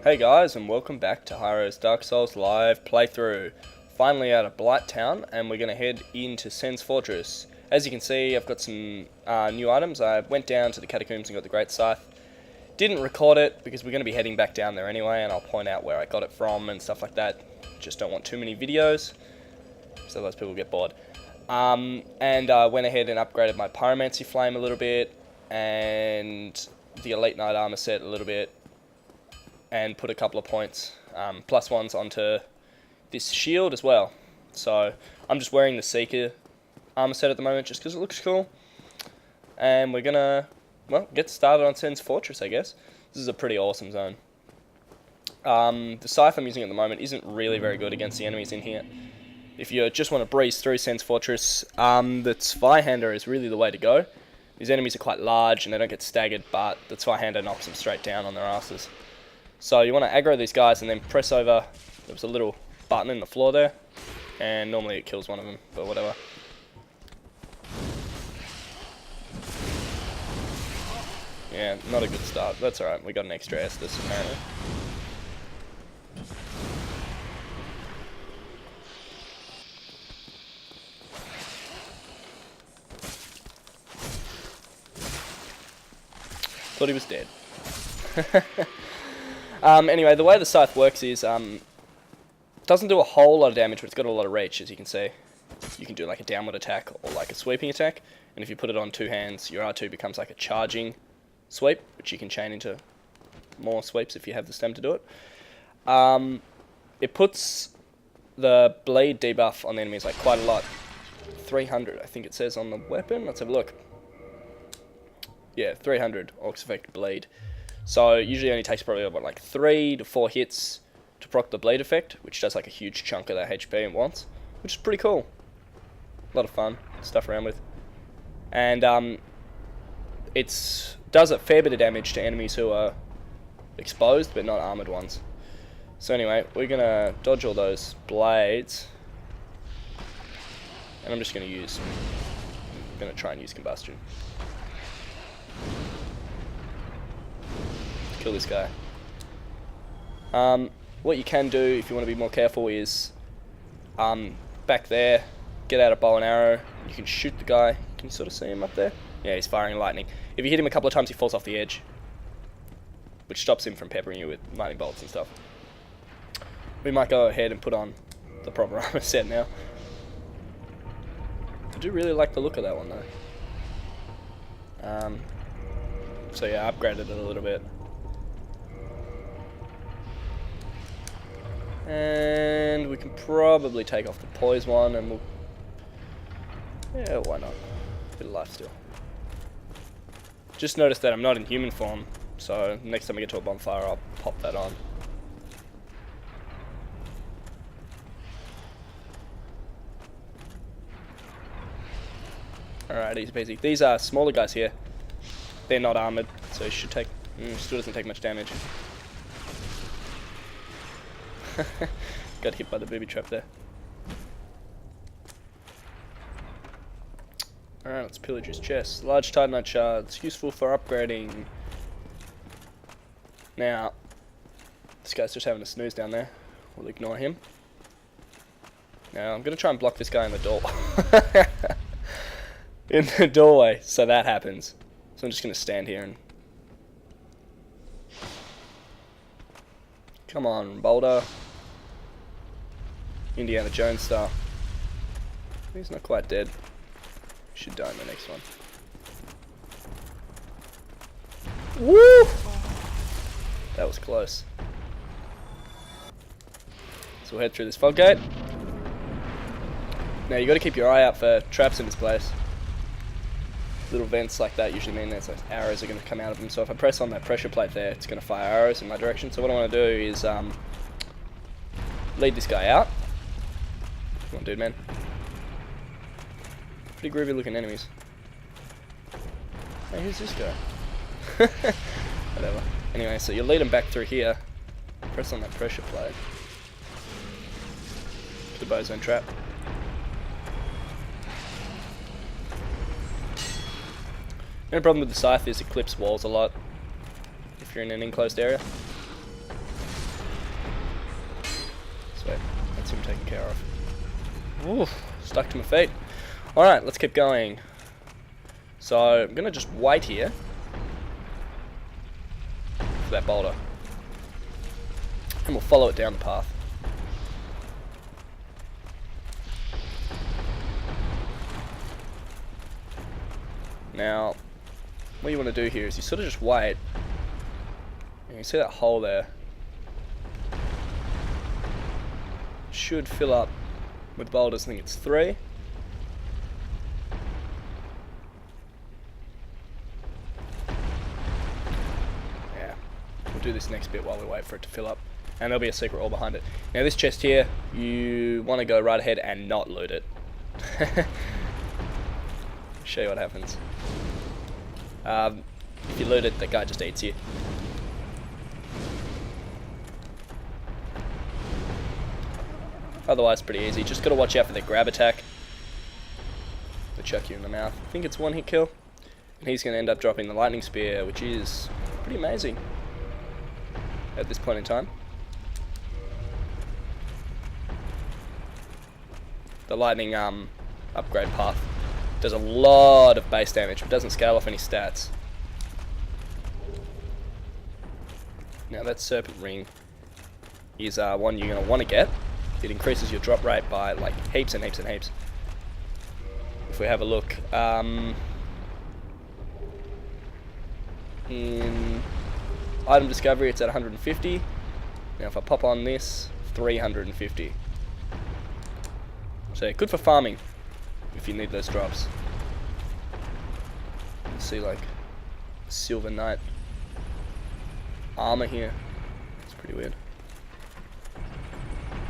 Hey guys, and welcome back to Hyro's Dark Souls live playthrough. Finally out of Blight Town, and we're going to head into Sens Fortress. As you can see, I've got some new items. I went down to the catacombs and got the Great Scythe. Didn't record it because we're going to be heading back down there anyway, and I'll point out where I got it from and stuff like that. Just don't want too many videos, so those people get bored. And I went ahead and upgraded my Pyromancy Flame a little bit, and the Elite Knight Armor set a little bit, and put a couple of points, plus ones onto this shield as well. So I'm just wearing the Seeker armor set at the moment just because it looks cool. And we're gonna, well, get started on Sens Fortress, I guess. This is a pretty awesome zone. The scythe I'm using at the moment isn't really very good against the enemies in here. If you just want to breeze through Sens Fortress, the Zweihander is really the way to go. These enemies are quite large and they don't get staggered, but the Zweihander knocks them straight down on their asses. So you want to aggro these guys and then press over. There's a little button in the floor there, and normally it kills one of them, but whatever. Yeah, not a good start. That's alright, we got an extra Estus apparently. Thought he was dead. Anyway, the way the scythe works is, doesn't do a whole lot of damage, but it's got a lot of reach, as you can see. You can do like a downward attack or like a sweeping attack, and if you put it on two hands, your R2 becomes like a charging sweep, which you can chain into more sweeps if you have the stem to do it. It puts the bleed debuff on the enemies like quite a lot. 300, I think it says on the weapon. Let's have a look. Yeah, 300 Orcs Effect bleed. So it usually only takes probably about like 3 to 4 hits to proc the bleed effect, which does like a huge chunk of that HP at once, which is pretty cool. A lot of fun stuff around with. And it does a fair bit of damage to enemies who are exposed but not armored ones. So anyway, we're gonna dodge all those blades, and I'm just gonna try and use combustion. Kill this guy. What you can do if you want to be more careful is back there, get out a bow and arrow. You can shoot the guy. Can you sort of see him up there? Yeah, he's firing lightning. If you hit him a couple of times, he falls off the edge, which stops him from peppering you with lightning bolts and stuff. We might go ahead and put on the proper armor set now. I do really like the look of that one though. So yeah, I upgraded it a little bit. And we can probably take off the poise one, and we'll... yeah, why not? Bit of life steal. Just noticed that I'm not in human form, so next time we get to a bonfire, I'll pop that on. Alright, easy peasy. These are smaller guys here. They're not armored, so it should take... still doesn't take much damage. Got hit by the booby trap there. Alright, let's pillage his chest. Large titanite shards, useful for upgrading. Now, this guy's just having a snooze down there. We'll ignore him. Now, I'm going to try and block this guy in the door. In the doorway, so that happens. So I'm just going to stand here and... come on, Boulder. Indiana Jones style. He's not quite dead. Should die in the next one. Woo! That was close. So we'll head through this fog gate. Now you got to keep your eye out for traps in this place. Little vents like that usually mean there's like arrows are going to come out of them. So if I press on that pressure plate there, it's going to fire arrows in my direction. So what I want to do is lead this guy out. Come on, dude, man. Pretty groovy looking enemies. Hey, who's this guy? Whatever. Anyway, so you lead him back through here. Press on that pressure plate. The bozone trap. The only problem with the scythe is it clips walls a lot if you're in an enclosed area. taken care of. Oof, stuck to my feet. Alright, let's keep going. So, I'm going to just wait here for that boulder. And we'll follow it down the path. Now, what you want to do here is you sort of just wait. And you see that hole there? Should fill up with boulders. I think it's 3. Yeah, we'll do this next bit while we wait for it to fill up. And there'll be a secret ore behind it. Now this chest here, you want to go right ahead and not loot it. Show you what happens. If you loot it, that guy just eats you. Otherwise, pretty easy. Just gotta watch out for the grab attack. They'll chuck you in the mouth. I think it's 1-hit kill. And he's gonna end up dropping the lightning spear, which is pretty amazing at this point in time. The lightning upgrade path does a lot of base damage, but doesn't scale off any stats. Now that serpent ring is one you're going to want to get. It increases your drop rate by like heaps and heaps and heaps. If we have a look, in item discovery it's at 150. Now if I pop on this, 350. So good for farming if you need those drops. You see like Silver Knight armor here. It's pretty weird.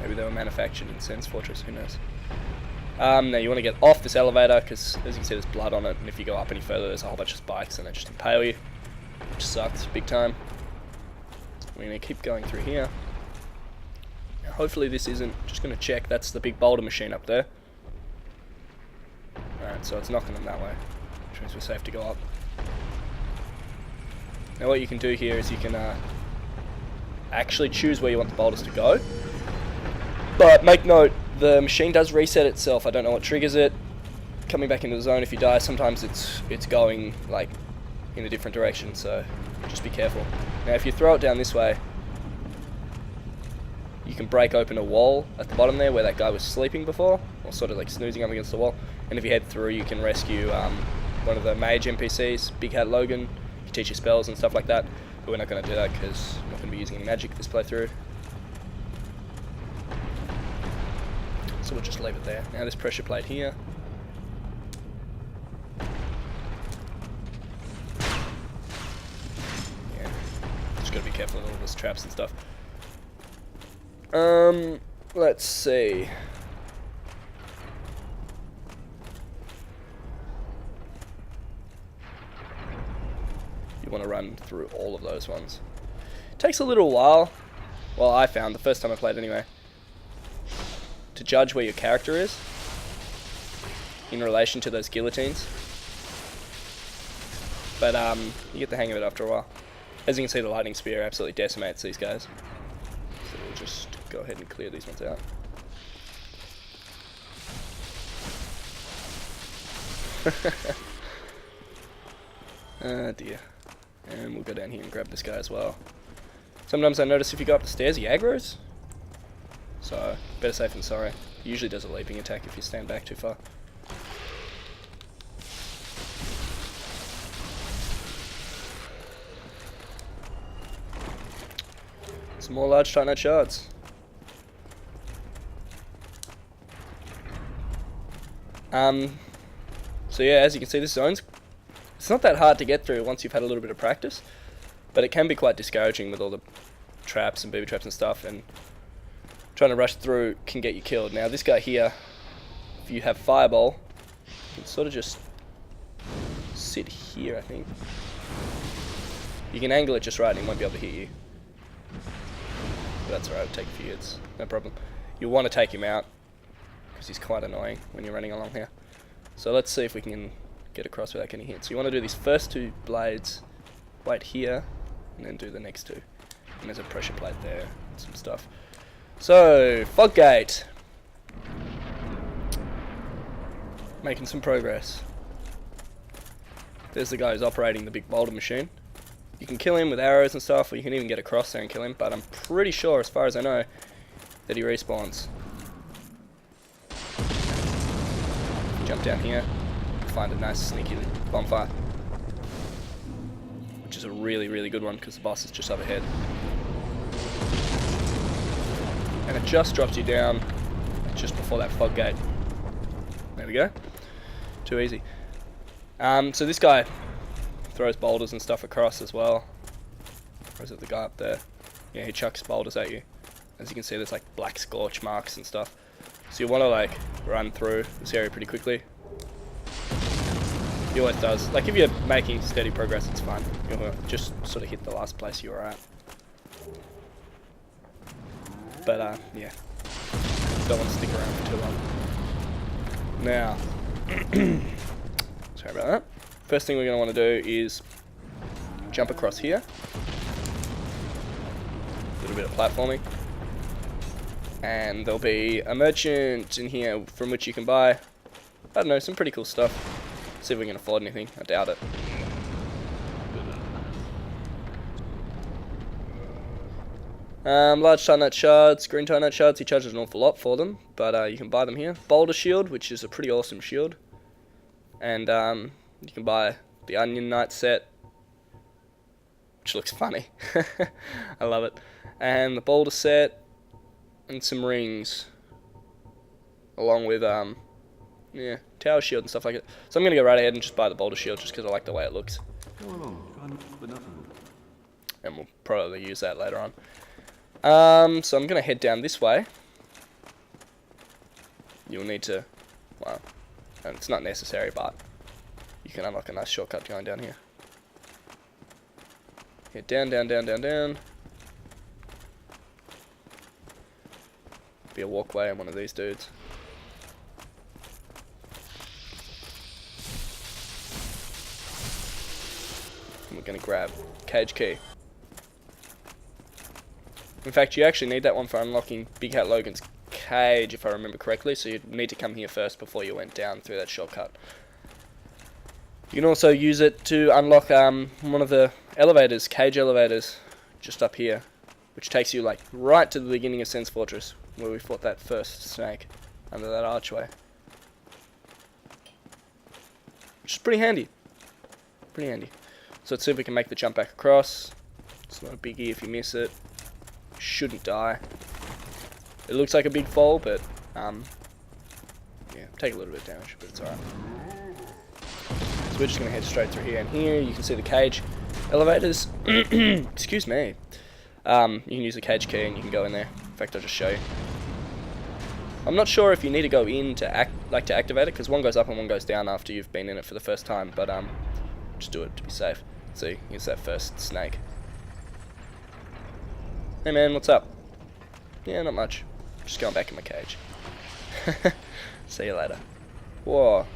Maybe they were manufactured in Sens Fortress, who knows. Now you want to get off this elevator because as you can see there's blood on it, and if you go up any further there's a whole bunch of spikes and they just impale you, which sucks big time. We're going to keep going through here. Now hopefully this isn't, just going to check, that's the big boulder machine up there. Alright, so it's knocking them that way, which means we're safe to go up. Now what you can do here is you can actually choose where you want the boulders to go. But make note, the machine does reset itself. I don't know what triggers it. Coming back into the zone if you die, sometimes it's going like in a different direction, so just be careful. Now if you throw it down this way, you can break open a wall at the bottom there where that guy was sleeping before, or sort of like snoozing up against the wall. And if you head through, you can rescue one of the mage NPCs, Big Hat Logan. You can teach you spells and stuff like that, but we're not going to do that because we're not going to be using any magic this playthrough. So we'll just leave it there. Now this pressure plate here. Yeah, just got to be careful with all those traps and stuff. Let's see. You want to run through all of those ones. It takes a little while. Well, I found the first time I played anyway, to judge where your character is in relation to those guillotines. But you get the hang of it after a while. As you can see, the lightning spear absolutely decimates these guys. So we'll just go ahead and clear these ones out. Oh dear. And we'll go down here and grab this guy as well. Sometimes I notice if you go up the stairs, he aggroes. So, better safe than sorry. He usually does a leaping attack if you stand back too far. Some more large titanite shards. So yeah, as you can see, this zone's, it's not that hard to get through once you've had a little bit of practice, but it can be quite discouraging with all the traps and booby traps and stuff, and trying to rush through can get you killed. Now this guy here, if you have fireball, you can sort of just sit here, I think. You can angle it just right and he won't be able to hit you. But that's alright, it'll take a few hits, no problem. You'll want to take him out, because he's quite annoying when you're running along here. So let's see if we can get across without getting hit. So you want to do these first 2 blades, wait here, and then do the next 2. And there's a pressure plate there, and some stuff. So, fog gate. Making some progress. There's the guy who's operating the big boulder machine. You can kill him with arrows and stuff, or you can even get across there and kill him, but I'm pretty sure, as far as I know, that he respawns. Jump down here, find a nice sneaky bonfire. Which is a really, really good one, because the boss is just up ahead. And it just drops you down just before that fog gate. There we go. Too easy. So this guy throws boulders and stuff across as well. Or is it the guy up there? Yeah, he chucks boulders at you. As you can see, there's like black scorch marks and stuff. So you want to like run through this area pretty quickly. He always does. Like if you're making steady progress, it's fine. You'll just sort of hit the last place you were at. But yeah, don't want to stick around for too long. Now, sorry about that. First thing we're going to want to do is jump across here. A little bit of platforming. And there'll be a merchant in here from which you can buy, I don't know, some pretty cool stuff. See if we can afford anything. I doubt it. Large Titanite shards, green Titanite shards, he charges an awful lot for them, but you can buy them here. Boulder shield, which is a pretty awesome shield. And you can buy the Onion Knight set, which looks funny. I love it. And the boulder set, and some rings, along with yeah, tower shield and stuff like it. So I'm going to go right ahead and just buy the boulder shield just because I like the way it looks. And we'll probably use that later on. So I'm going to head down this way. You'll need to, well, and it's not necessary, but you can unlock a nice shortcut going down here. Head down, down, down, down, down. Be a walkway on one of these dudes. And we're going to grab cage key. In fact, you actually need that one for unlocking Big Hat Logan's cage, if I remember correctly, so you'd need to come here first before you went down through that shortcut. You can also use it to unlock one of the elevators, cage elevators, just up here, which takes you like right to the beginning of Sens Fortress, where we fought that first snake under that archway. Which is pretty handy. Pretty handy. So let's see if we can make the jump back across. It's not a biggie if you miss it. Shouldn't die. It looks like a big fall, but yeah, take a little bit of damage, but it's alright. So we're just going to head straight through here, and here you can see the cage elevators. Excuse me. You can use the cage key and you can go in there. In fact, I'll just show you. I'm not sure if you need to go in to activate it, because one goes up and one goes down after you've been in it for the first time, but just do it to be safe. See, here's that first snake. Hey man, what's up? Yeah, not much. Just going back in my cage. See you later. Whoa.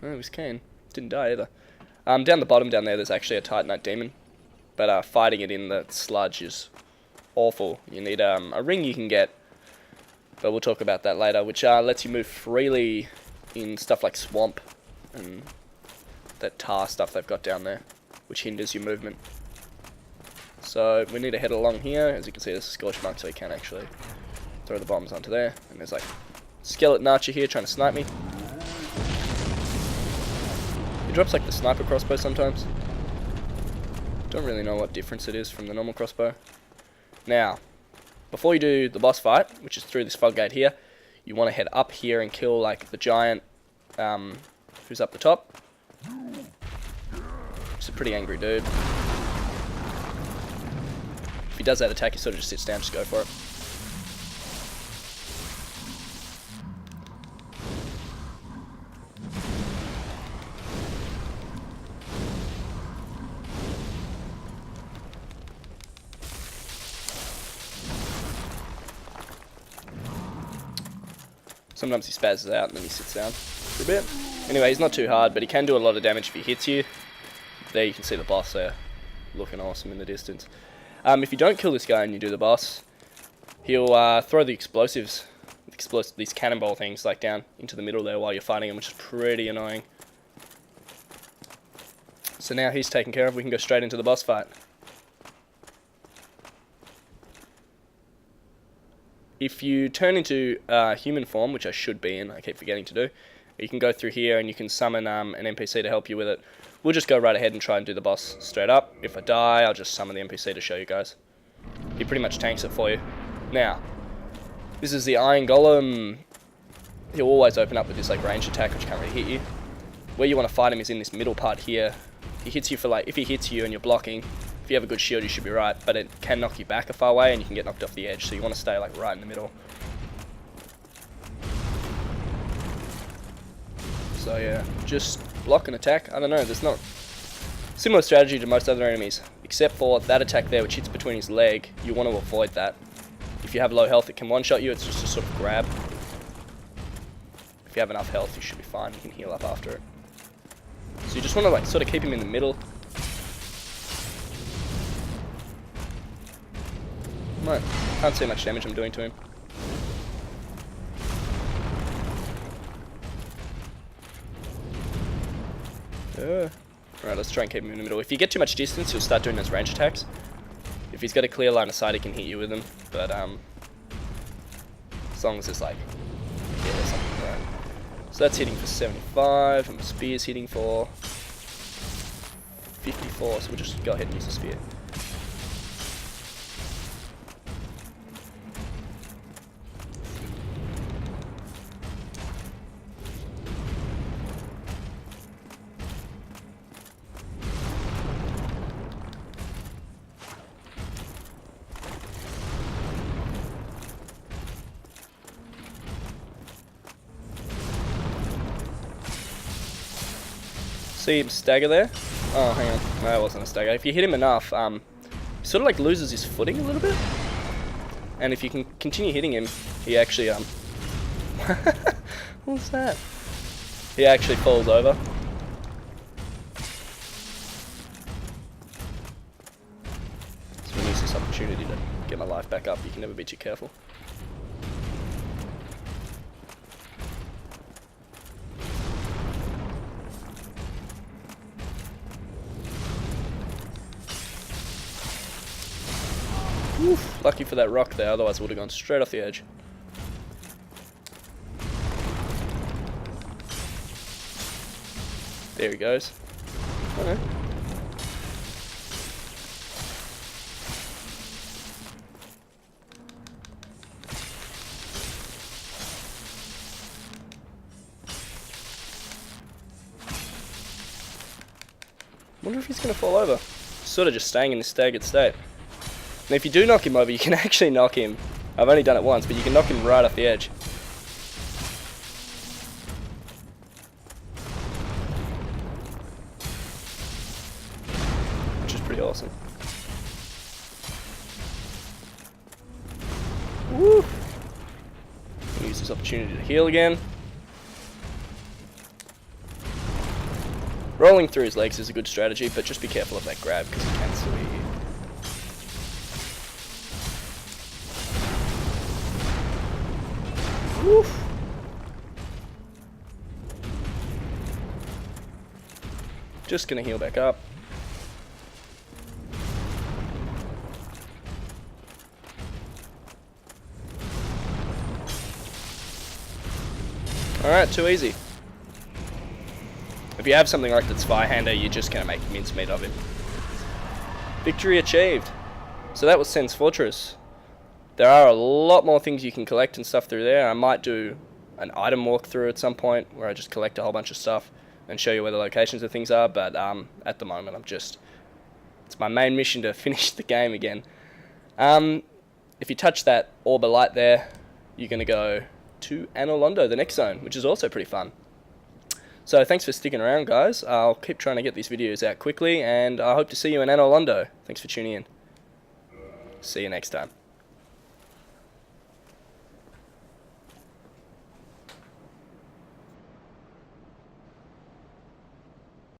Oh, it was Kane. Didn't die either. Down the bottom down there, there's actually a Titanite demon. But fighting it in the sludge is awful. You need a ring you can get. But we'll talk about that later, which lets you move freely in stuff like swamp and that tar stuff they've got down there, which hinders your movement. So we need to head along here. As you can see, there's a scorch mark, so you can actually throw the bombs onto there. And there's like skeleton archer here trying to snipe me. He drops like the sniper crossbow sometimes. Don't really know what difference it is from the normal crossbow. Now, before you do the boss fight, which is through this fog gate here, you want to head up here and kill like the giant who's up the top. He's a pretty angry dude. If he does that attack, he sort of just sits down, just go for it. Sometimes he spazzes out and then he sits down for a bit. Anyway, he's not too hard, but he can do a lot of damage if he hits you. There you can see the boss there, looking awesome in the distance. If you don't kill this guy and you do the boss, he'll throw the explosives explosive, these cannonball things like down into the middle there while you're fighting him, which is pretty annoying. So now he's taken care of, we can go straight into the boss fight. If you turn into human form, which I should be in, I keep forgetting to do, you can go through here and you can summon an NPC to help you with it. We'll just go right ahead and try and do the boss straight up. If I die, I'll just summon the NPC to show you guys. He pretty much tanks it for you. Now, this is the Iron Golem. He'll always open up with this like ranged attack, which can't really hit you. Where you want to fight him is in this middle part here. He hits you for like, if he hits you and you're blocking, if you have a good shield, you should be right, but it can knock you back a far way and you can get knocked off the edge, so you want to stay like right in the middle. So yeah, just block and attack. I don't know, there's not similar strategy to most other enemies, except for that attack there which hits between his leg. You want to avoid that. If you have low health, it can one-shot you. It's just a sort of grab. If you have enough health, you should be fine. You can heal up after it. So you just want to like sort of keep him in the middle. Right. Can't see how much damage I'm doing to him. Alright, let's try and keep him in the middle. If you get too much distance, he'll start doing those range attacks. If he's got a clear line of sight, he can hit you with them. But as long as it's like here or something, right. So that's hitting for 75, and my spear's hitting for 54, so we'll just go ahead and use the spear. See him stagger there? Oh, hang on. No, it wasn't a stagger. If you hit him enough, he sort of like loses his footing a little bit. And if you can continue hitting him, he actually, what's that? He actually falls over. So I'm gonna use this opportunity to get my life back up. You can never be too careful. Oof, lucky for that rock there, otherwise it would have gone straight off the edge. There he goes. Okay. Wonder if he's going to fall over. Sort of just staying in this staggered state. And if you do knock him over, you can actually knock him. I've only done it once, but you can knock him right off the edge. Which is pretty awesome. Woo! I'm gonna use this opportunity to heal again. Rolling through his legs is a good strategy, but just be careful of that grab because he can still hit you. Woof. Just gonna heal back up. Alright, too easy. If you have something like the Zweihander, you're just gonna make mincemeat of it. Victory achieved. So that was Sens Fortress. There are a lot more things you can collect and stuff through there. I might do an item walkthrough at some point where I just collect a whole bunch of stuff and show you where the locations of things are, but at the moment it's my main mission to finish the game again. If you touch that orb of light there, you're going to go to Anolondo, the next zone, which is also pretty fun. So thanks for sticking around, guys. I'll keep trying to get these videos out quickly, and I hope to see you in Anolondo. Thanks for tuning in. See you next time.